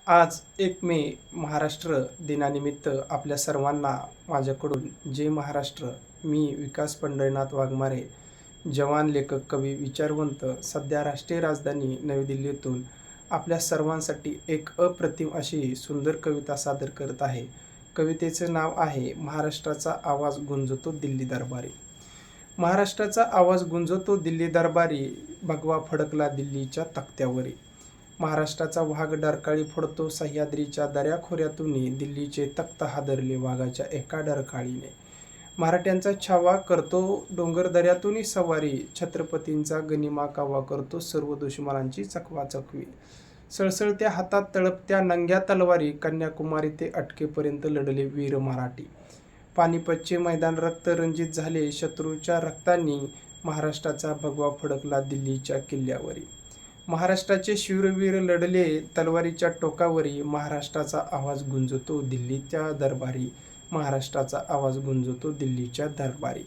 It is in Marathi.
आज 1 मे महाराष्ट्र दिनानिमित्त आपल्या सर्वांना माझ्याकडून जय महाराष्ट्र. मी विकास पंढरीनाथ वाघमारे, जवान, लेखक, कवी, विचारवंत, सध्या राष्ट्रीय राजधानी नवी दिल्लीतून आपल्या सर्वांसाठी एक अप्रतिम अशी सुंदर कविता सादर करत आहे. कवितेचं नाव आहे महाराष्ट्राचा आवाज गुंजतो दिल्ली दरबारी. महाराष्ट्राचा आवाज गुंजतो दिल्ली दरबारी, भगवा फडकला दिल्लीच्या तख्त्यावरी. महाराष्ट्राचा वाघ डरकाळी फोडतो सह्याद्रीच्या दऱ्याखोऱ्यातून, दिल्लीचे तख्त हादरले वाघाच्या एका डरकाळीने. मराठ्यांचा छावा करतो डोंगरदऱ्यातून सवारी, छत्रपतींचा गनिमा कावा करतो सर्व दुश्मनांची चकवाचकवी. सळसळत्या हातात तळपत्या नंग्या तलवारी, कन्याकुमारी ते अटकेपर्यंत लढले वीर मराठी. पानिपतचे मैदान रक्तरंजित झाले शत्रूच्या रक्तांनी, महाराष्ट्राचा भगवा फडकला दिल्लीच्या किल्ल्यावरी. महाराष्ट्राचे शूरवीर लढले तलवारीच्या टोकावरी, महाराष्ट्राचा आवाज गुंजतो दिल्लीच्या दरबारी. महाराष्ट्राचा आवाज गुंजतो दिल्लीच्या दरबारी.